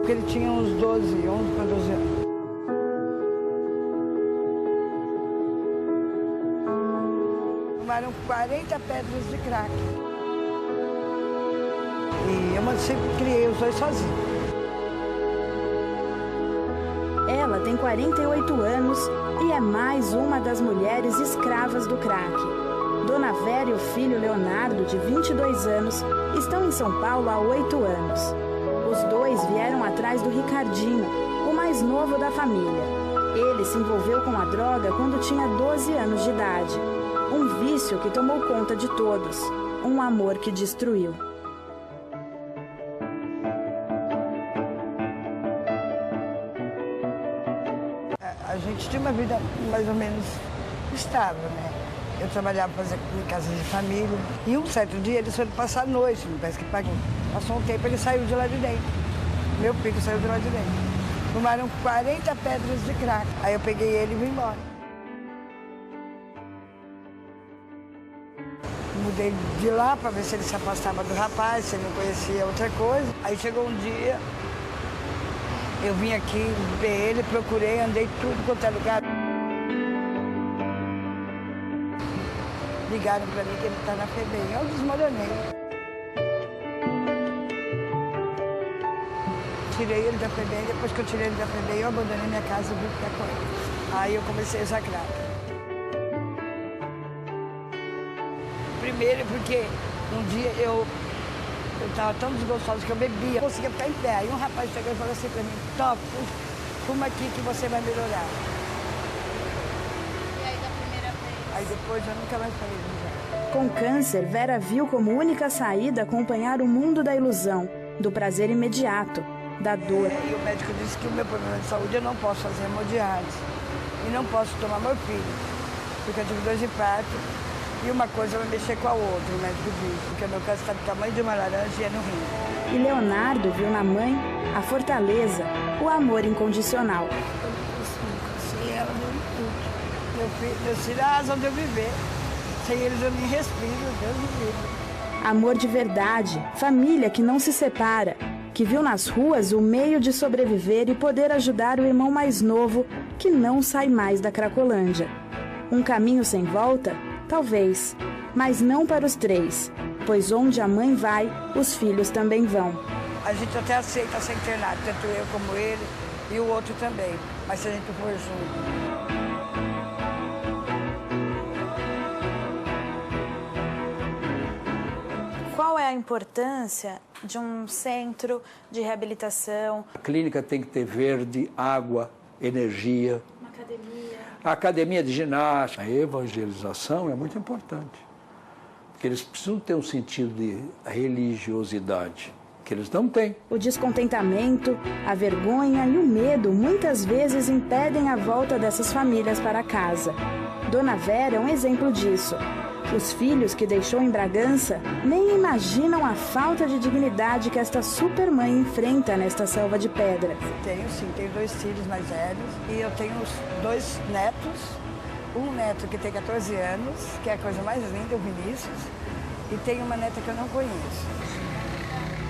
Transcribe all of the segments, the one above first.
época ele tinha uns 11 para 12 anos. Tomaram 40 pedras de crack. E eu sempre criei os dois sozinhos. Ela tem 48 anos e é mais uma das mulheres escravas do crack. Dona Vera e o filho Leonardo, de 22 anos, estão em São Paulo há 8 anos. Os dois vieram atrás do Ricardinho, o mais novo da família. Ele se envolveu com a droga quando tinha 12 anos de idade. Um vício que tomou conta de todos. Um amor que destruiu. A gente tinha uma vida mais ou menos estável, né? Eu trabalhava em casa de família. E um certo dia eles foram passar a noite, parece que passou um tempo, ele saiu de lá de dentro. Meu filho saiu de lá de dentro. Tomaram 40 pedras de crack. Aí eu peguei ele e vim embora. Mudei de lá para ver se ele se afastava do rapaz, se ele não conhecia outra coisa. Aí chegou um dia, eu vim aqui ver ele, procurei, andei tudo quanto é lugar. Ligaram para mim que ele está na FEBEM. Eu desmoronei. Tirei ele da FEBEM, depois que eu tirei ele da FEBEM, eu abandonei minha casa e vim ficar com ele. Aí eu comecei a usar crack. Primeiro porque um dia eu estava tão desgostosa que eu bebia, eu conseguia ficar em pé. Aí um rapaz chegou e falou assim para mim, Top, fuma aqui que você vai melhorar. E aí da primeira vez? Aí depois eu nunca mais falei já. Com câncer, Vera viu como única saída acompanhar o mundo da ilusão, do prazer imediato, da dor. E o médico disse que o meu problema de saúde eu não posso fazer hemodiálise e não posso tomar morfina, porque eu tive 2 infartos. E uma coisa vai mexer com a outra, o médico disse, porque o meu câncer está do tamanho de uma laranja e é no rim. E Leonardo viu na mãe a fortaleza, o amor incondicional. Sem ela, meu filho, meus filhos, a razão de eu viver. Sem eles eu nem respiro, Deus me livre. Amor de verdade, família que não se separa, que viu nas ruas o meio de sobreviver e poder ajudar o irmão mais novo que não sai mais da Cracolândia. Um caminho sem volta? Talvez, mas não para os 3, pois onde a mãe vai, os filhos também vão. A gente até aceita ser internado, tanto eu como ele e o outro também, mas se a gente for junto. Qual é a importância de um centro de reabilitação? A clínica tem que ter verde, água, energia. Uma academia. A academia de ginástica, a evangelização é muito importante. Porque eles precisam ter um sentido de religiosidade, que eles não têm. O descontentamento, a vergonha e o medo muitas vezes impedem a volta dessas famílias para casa. Dona Vera é um exemplo disso. Os filhos que deixou em Bragança nem imaginam a falta de dignidade que esta supermãe enfrenta nesta selva de pedra. Tenho 2 filhos mais velhos e eu tenho 2 netos. Um neto que tem 14 anos, que é a coisa mais linda, o Vinícius, e tenho uma neta que eu não conheço.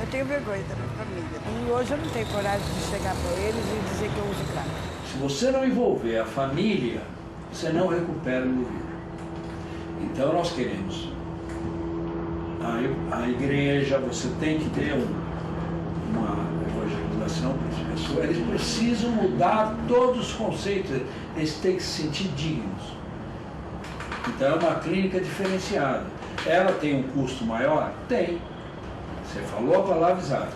Eu tenho vergonha da minha família. E hoje eu não tenho coragem de chegar para eles e dizer que eu uso crack. Se você não envolver a família, você não recupera o indivíduo. Então nós queremos a igreja, você tem que ter uma evangelização para as pessoas. Eles precisam mudar todos os conceitos, eles têm que se sentir dignos. Então é uma clínica diferenciada. Ela tem um custo maior? Tem. Você falou a palavra exata.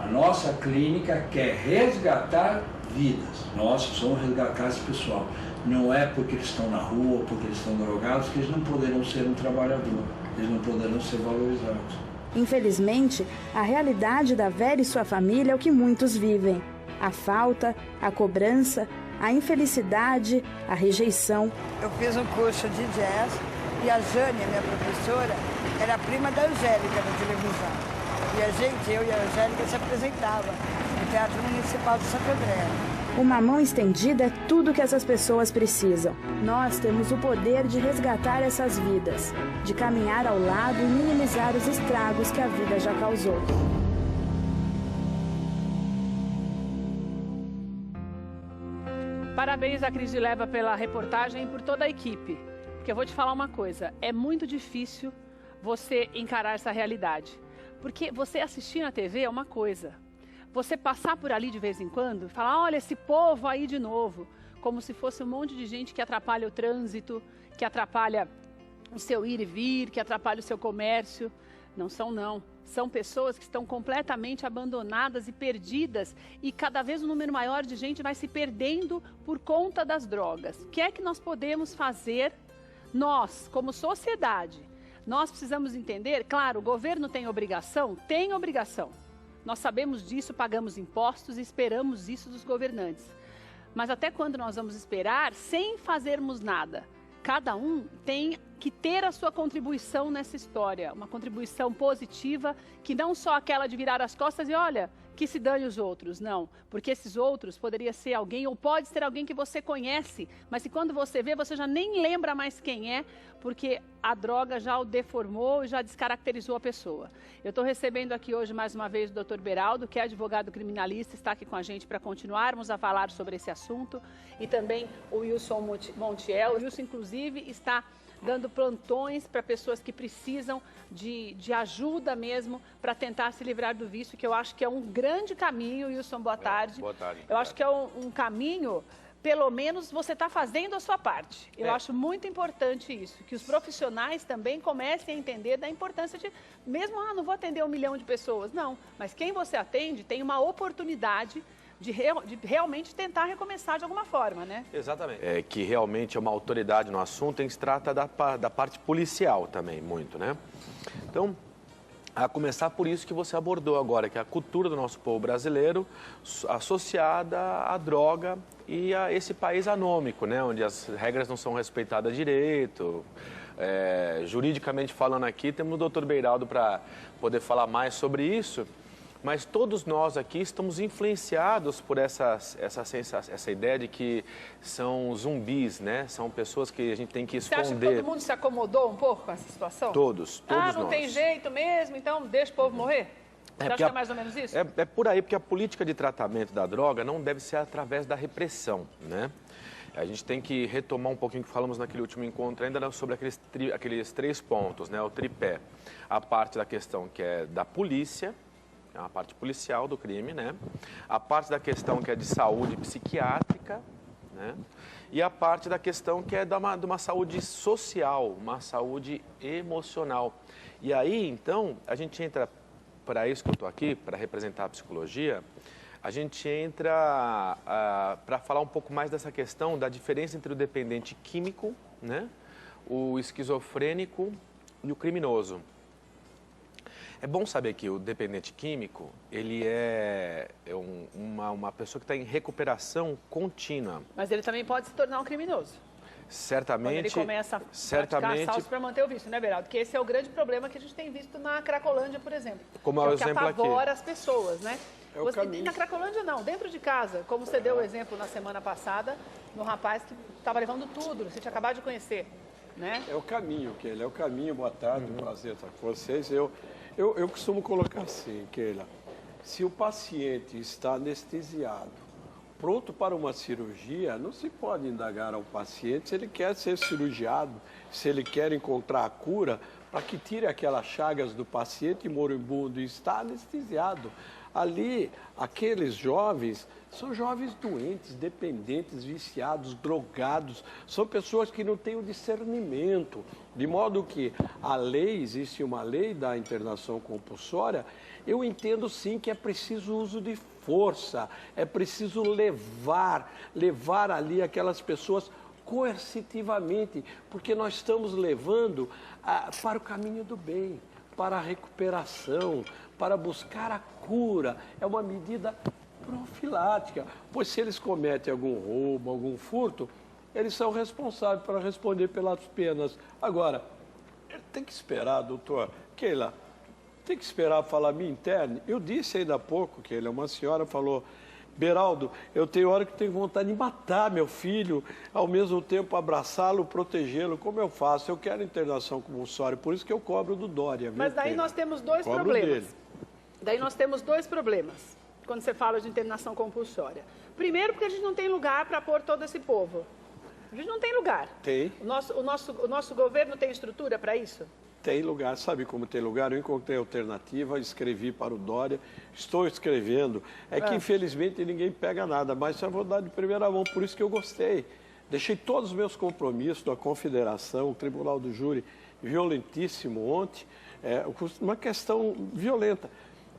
A nossa clínica quer resgatar vidas. Nós precisamos resgatar esse pessoal. Não é porque eles estão na rua, porque eles estão drogados, que eles não poderão ser um trabalhador, eles não poderão ser valorizados. Infelizmente, a realidade da Vera e sua família é o que muitos vivem. A falta, a cobrança, a infelicidade, a rejeição. Eu fiz um curso de jazz e a Jânia, minha professora, era prima da Angélica na televisão. E eu e a Angélica se apresentava no Teatro Municipal de Santo André. Uma mão estendida é tudo que essas pessoas precisam. Nós temos o poder de resgatar essas vidas, de caminhar ao lado e minimizar os estragos que a vida já causou. Parabéns à Cris de Leva pela reportagem e por toda a equipe. Porque eu vou te falar uma coisa, é muito difícil você encarar essa realidade. Porque você assistir na TV é uma coisa. Você passar por ali de vez em quando e falar, olha esse povo aí de novo. Como se fosse um monte de gente que atrapalha o trânsito, que atrapalha o seu ir e vir, que atrapalha o seu comércio. Não são, não. São pessoas que estão completamente abandonadas e perdidas. E cada vez um número maior de gente vai se perdendo por conta das drogas. O que é que nós podemos fazer, nós, como sociedade? Nós precisamos entender, claro, o governo tem obrigação? Tem obrigação. Nós sabemos disso, pagamos impostos e esperamos isso dos governantes. Mas até quando nós vamos esperar sem fazermos nada? Cada um tem que ter a sua contribuição nessa história, uma contribuição positiva, que não só aquela de virar as costas e olha, que se dane os outros, não. Porque esses outros poderia ser alguém, ou pode ser alguém que você conhece, mas que quando você vê, você já nem lembra mais quem é, porque a droga já o deformou e já descaracterizou a pessoa. Eu estou recebendo aqui hoje mais uma vez o Dr. Beraldo, que é advogado criminalista, está aqui com a gente para continuarmos a falar sobre esse assunto, e também o Wilson Montiel. O Wilson, inclusive, está dando plantões para pessoas que precisam de ajuda mesmo para tentar se livrar do vício, que eu acho que é um grande caminho. Wilson, boa tarde. Boa tarde. Eu acho que é um caminho, pelo menos você está fazendo a sua parte. Eu acho muito importante isso, que os profissionais também comecem a entender da importância de, mesmo, não vou atender 1 milhão de pessoas, não, mas quem você atende tem uma oportunidade de realmente tentar recomeçar de alguma forma, né? Exatamente. É que realmente é uma autoridade no assunto, em que se trata da parte policial também, muito, né? Então, a começar por isso que você abordou agora, que é a cultura do nosso povo brasileiro associada à droga e a esse país anômico, né? Onde as regras não são respeitadas direito. Juridicamente falando aqui, temos o Dr. Beraldo para poder falar mais sobre isso. Mas todos nós aqui estamos influenciados por essa ideia de que são zumbis, né? São pessoas que a gente tem que esconder. Você acha que todo mundo se acomodou um pouco com essa situação? Todos não nós. Tem jeito mesmo, então deixa o povo morrer? Você acha que é mais ou menos isso? É por aí, porque a política de tratamento da droga não deve ser através da repressão, né? A gente tem que retomar um pouquinho o que falamos naquele último encontro, ainda sobre aqueles 3 pontos, né? O tripé. A parte da questão que é da polícia, a parte policial do crime, né? A parte da questão que é de saúde psiquiátrica, né? E a parte da questão que é de uma saúde social, uma saúde emocional. E aí, então, a gente entra, para isso que eu estou aqui, para representar a psicologia, a gente entra para falar um pouco mais dessa questão da diferença entre o dependente químico, né? O esquizofrênico e o criminoso. É bom saber que o dependente químico, ele é uma pessoa que está em recuperação contínua. Mas ele também pode se tornar um criminoso. Certamente. Quando ele começa a praticar assaltos para manter o vício, né, Beraldo? Porque esse é o grande problema que a gente tem visto na Cracolândia, por exemplo. Como é o exemplo aqui. Que apavora as pessoas, né? É o caminho. Na Cracolândia não, dentro de casa, como você deu o exemplo na semana passada, no rapaz que estava levando tudo, você tinha acabado de conhecer, né? É o caminho, Keila, é o caminho. Boa tarde, prazer estar com vocês. Eu costumo colocar assim, Keila, se o paciente está anestesiado, pronto para uma cirurgia, não se pode indagar ao paciente se ele quer ser cirurgiado, se ele quer encontrar a cura para que tire aquelas chagas do paciente moribundo e está anestesiado. Ali, aqueles jovens são jovens doentes, dependentes, viciados, drogados, são pessoas que não têm o discernimento, de modo que a lei, existe uma lei da internação compulsória, eu entendo sim que é preciso uso de força, é preciso levar ali aquelas pessoas coercitivamente, porque nós estamos levando para o caminho do bem, para a recuperação, para buscar a cura. É uma medida profilática, pois se eles cometem algum roubo, algum furto, eles são responsáveis para responder pelas penas. Agora, tem que esperar, doutor Keila, tem que esperar falar me interne. Eu disse ainda há pouco, Keila, uma senhora falou, Beraldo, eu tenho hora que tenho vontade de matar meu filho, ao mesmo tempo abraçá-lo, protegê-lo. Como eu faço? Eu quero internação compulsória, por isso que eu cobro do Dória. Mas daí nós temos dois problemas. Daí nós temos 2 problemas. quando você fala de internação compulsória? Primeiro, porque a gente não tem lugar para pôr todo esse povo. A gente não tem lugar. Tem. O nosso governo tem estrutura para isso? Tem lugar, sabe como tem lugar? Eu encontrei alternativa, escrevi para o Dória, estou escrevendo. É que, infelizmente, ninguém pega nada, mas eu vou dar de primeira mão, por isso que eu gostei. Deixei todos os meus compromissos da Confederação, o Tribunal do Júri, violentíssimo ontem, uma questão violenta.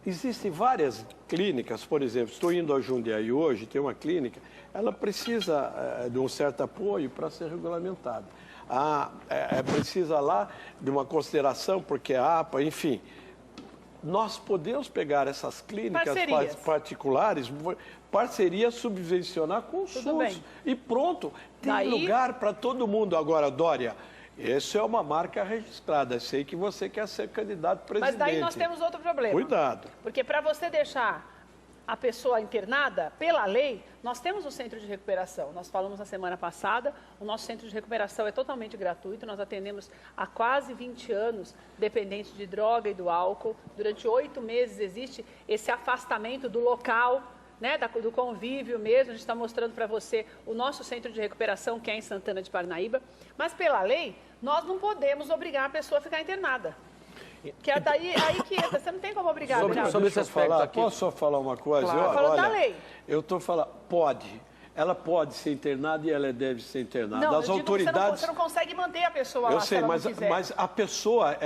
Existem várias clínicas, por exemplo, estou indo a Jundiaí hoje, tem uma clínica, ela precisa de um certo apoio para ser regulamentada. Precisa lá de uma consideração, porque a APA, enfim. Nós podemos pegar essas clínicas particulares, parceria, subvencionar com o SUS. E pronto, tem lugar para todo mundo. Agora, Dória, isso é uma marca registrada. Sei que você quer ser candidato a presidente. Mas daí nós temos outro problema. Cuidado. Porque para você deixar a pessoa internada, pela lei, nós temos o centro de recuperação. Nós falamos na semana passada, o nosso centro de recuperação é totalmente gratuito, nós atendemos há quase 20 anos dependentes de droga e do álcool. Durante 8 meses existe esse afastamento do local, né, do convívio mesmo. A gente está mostrando para você o nosso centro de recuperação, que é em Santana de Parnaíba. Mas pela lei, nós não podemos obrigar a pessoa a ficar internada. Que é daí que entra, você não tem como obrigar. Sobre esse aspecto aqui. Posso só falar uma coisa? Claro. Falando da lei. Eu estou falando, ela pode ser internada e ela deve ser internada. Não, as autoridades... você não consegue manter a pessoa lá. Eu sei, se ela mas a pessoa,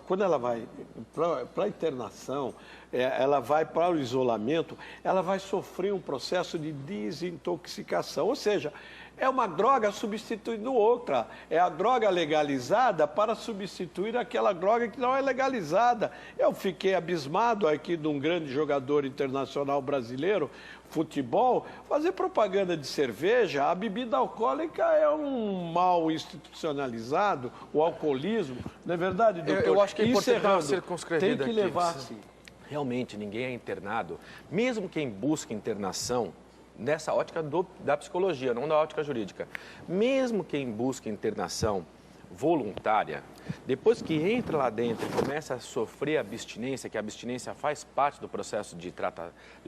quando ela vai para a internação, ela vai para o isolamento, ela vai sofrer um processo de desintoxicação. Ou seja, é uma droga substituindo outra. É a droga legalizada para substituir aquela droga que não é legalizada. Eu fiquei abismado aqui de um grande jogador internacional brasileiro, futebol, fazer propaganda de cerveja. A bebida alcoólica é um mal institucionalizado, o alcoolismo. Não é verdade, doutor? Eu acho que é importante ser conscrevido tem que levar assim. Realmente, ninguém é internado. Mesmo quem busca internação, nessa ótica da psicologia, não da ótica jurídica. Mesmo quem busca internação voluntária, depois que entra lá dentro e começa a sofrer abstinência, que a abstinência faz parte do processo de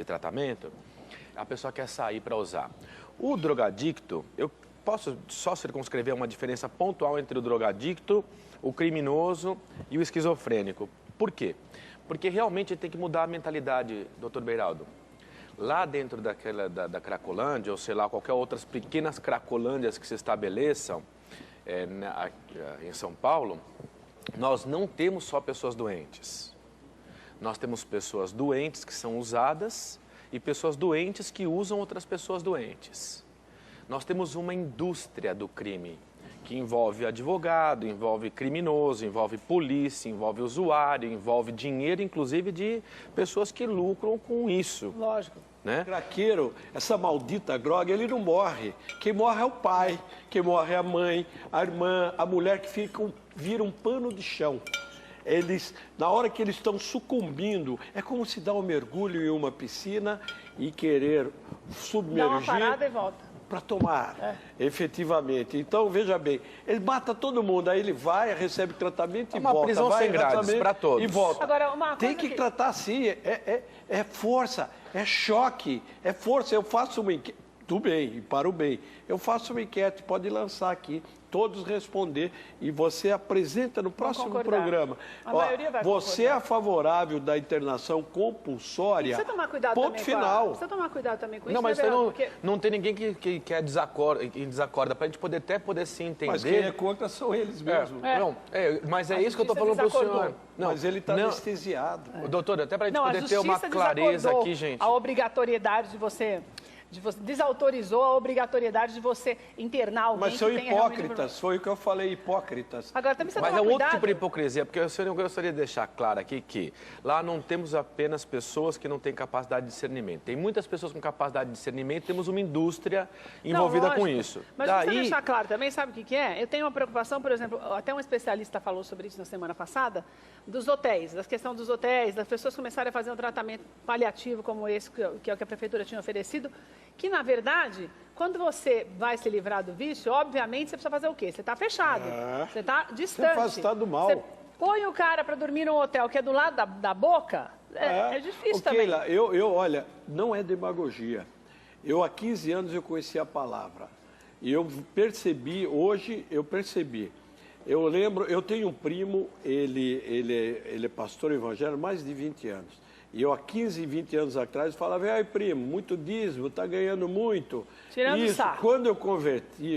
tratamento, a pessoa quer sair para usar. O drogadicto, eu posso só circunscrever uma diferença pontual entre o drogadicto, o criminoso e o esquizofrênico. Por quê? Porque realmente tem que mudar a mentalidade, doutor Beiraldo. Lá dentro da Cracolândia, ou sei lá, qualquer outras pequenas Cracolândias que se estabeleçam em São Paulo, nós não temos só pessoas doentes. Nós temos pessoas doentes que são usadas e pessoas doentes que usam outras pessoas doentes. Nós temos uma indústria do crime que envolve advogado, envolve criminoso, envolve polícia, envolve usuário, envolve dinheiro, inclusive de pessoas que lucram com isso. Lógico. Né? O craqueiro, essa maldita droga, ele não morre. Quem morre é o pai, quem morre é a mãe, a irmã, a mulher que vira um pano de chão. Eles, na hora que eles estão sucumbindo, é como se dar um mergulho em uma piscina e querer submergir. Dá uma parada e volta. Para tomar, efetivamente. Então, veja bem, ele mata todo mundo, aí ele vai, recebe tratamento e volta. Uma prisão sem grades para todos. E volta. Agora, uma tem que tratar assim, é força, é choque, é força. Eu faço uma enquete, do bem, e para o bem. Eu faço uma enquete, pode lançar aqui, todos responder, e você apresenta no próximo programa. A maioria vai você é favorável da internação compulsória? Precisa tomar cuidado ponto também final. Precisa tomar cuidado também com isso. Não, mas porque... não tem ninguém que desacorda, para a gente poder se entender. Mas quem é contra são eles mesmos. Mas é isso que eu estou falando para o senhor. Não, mas ele está anestesiado. Doutor, até para a gente poder ter uma clareza aqui, gente. A obrigatoriedade de você... desautorizou a obrigatoriedade de você internar alguém. Mas são hipócritas, foi o que eu falei, hipócritas. Agora também você Mas é um outro tipo de hipocrisia, porque eu gostaria de deixar claro aqui que lá não temos apenas pessoas que não têm capacidade de discernimento. Tem muitas pessoas com capacidade de discernimento, temos uma indústria envolvida com isso. Mas você deixar claro também, sabe o que é? Eu tenho uma preocupação, por exemplo, até um especialista falou sobre isso na semana passada, dos hotéis, da questão dos hotéis, das pessoas começarem a fazer um tratamento paliativo como esse, que é o que a prefeitura tinha oferecido, que, na verdade, quando você vai se livrar do vício, obviamente, você precisa fazer o quê? Você está fechado, você está distante. Você afastado do mal. Você põe o cara para dormir num hotel que é do lado da boca, é difícil Keila, também. olha, não é demagogia. Há 15 anos eu conheci a palavra. E eu percebi, hoje eu percebi. Eu lembro, eu tenho um primo, ele é pastor evangélico há mais de 20 anos. E eu, há 15, 20 anos atrás, falava, ai, primo, muito dízimo, está ganhando muito. Tirando isso. sarro. Quando eu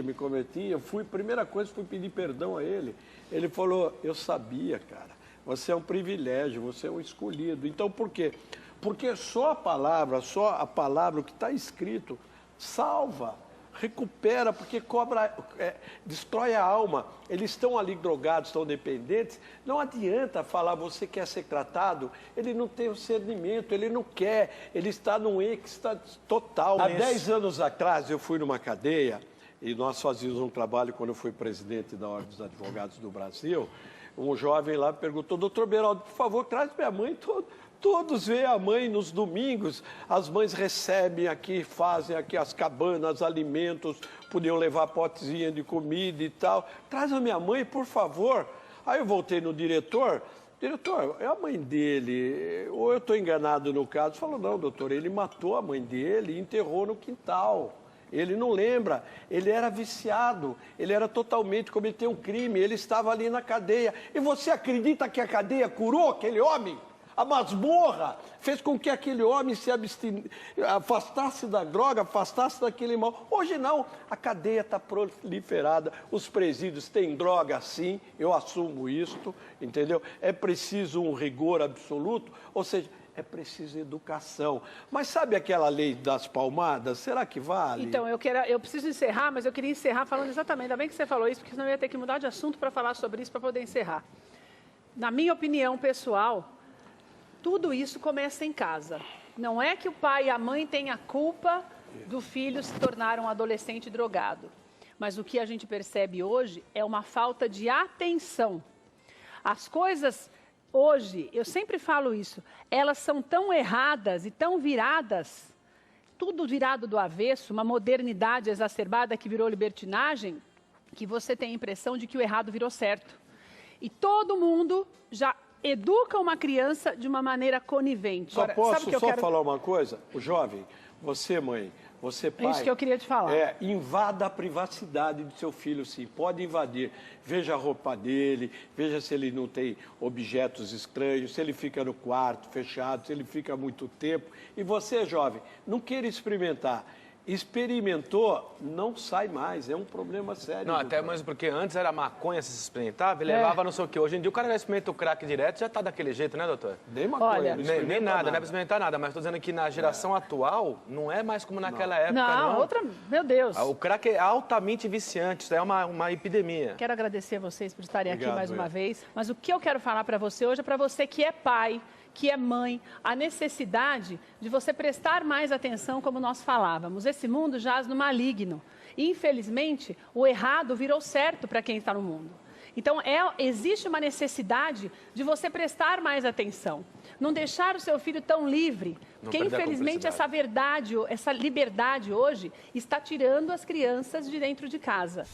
me converti, primeira coisa, fui pedir perdão a ele. Ele falou, eu sabia, cara, você é um privilégio, você é um escolhido. Então, por quê? Porque só a palavra, o que está escrito, salva, recupera, porque destrói a alma. Eles estão ali drogados, estão dependentes. Não adianta falar, você quer ser tratado, ele não tem o discernimento, ele não quer, ele está num êxtase total. Há 10 anos atrás, eu fui numa cadeia, e nós fazíamos um trabalho quando eu fui presidente da Ordem dos Advogados do Brasil. Um jovem lá perguntou, doutor Beraldo, por favor, traz minha mãe Todos veem a mãe nos domingos, as mães recebem aqui, fazem aqui as cabanas, alimentos, podiam levar potezinha de comida e tal. Traz a minha mãe, por favor. Aí eu voltei no diretor, é a mãe dele, ou eu estou enganado no caso? Falou, não, doutor, ele matou a mãe dele e enterrou no quintal. Ele não lembra, ele era viciado, ele era totalmente, cometeu um crime, ele estava ali na cadeia. E você acredita que a cadeia curou aquele homem? A masmorra fez com que aquele homem se afastasse da droga, afastasse daquele mal. Hoje não, a cadeia está proliferada, os presídios têm droga sim, eu assumo isto, entendeu? É preciso um rigor absoluto, ou seja, é preciso educação. Mas sabe aquela lei das palmadas? Será que vale? Então, eu preciso encerrar, mas eu queria encerrar falando exatamente, ainda bem que você falou isso, porque senão eu ia ter que mudar de assunto para falar sobre isso, para poder encerrar. Na minha opinião pessoal, tudo isso começa em casa. Não é que o pai e a mãe têm a culpa do filho se tornar um adolescente drogado. Mas o que a gente percebe hoje é uma falta de atenção. As coisas, hoje, eu sempre falo isso, elas são tão erradas e tão viradas, tudo virado do avesso, uma modernidade exacerbada que virou libertinagem, que você tem a impressão de que o errado virou certo. E todo mundo já educa uma criança de uma maneira conivente. Só posso falar uma coisa? O jovem, você mãe, você pai... É isso que eu queria te falar. Invada a privacidade do seu filho, sim. Pode invadir. Veja a roupa dele, veja se ele não tem objetos estranhos, se ele fica no quarto fechado, se ele fica muito tempo. E você, jovem, não queira experimentar. Experimentou, não sai mais, é um problema sério. Não, até mesmo porque antes era maconha, se experimentava e levava não sei o quê. Hoje em dia o cara já experimenta o crack direto, já está daquele jeito, né, doutor? Nem maconha, nem nada, não é para experimentar nada, mas estou dizendo que na geração atual não é mais como naquela época, não. Meu Deus. O crack é altamente viciante, isso é uma epidemia. Quero agradecer a vocês por estarem aqui mais uma vez, mas o que eu quero falar para você hoje é para você que é pai, que é mãe, a necessidade de você prestar mais atenção, como nós falávamos. Esse mundo jaz no maligno. E, infelizmente, o errado virou certo para quem está no mundo. Então, existe uma necessidade de você prestar mais atenção. Não deixar o seu filho tão livre, porque, infelizmente, essa liberdade hoje está tirando as crianças de dentro de casa.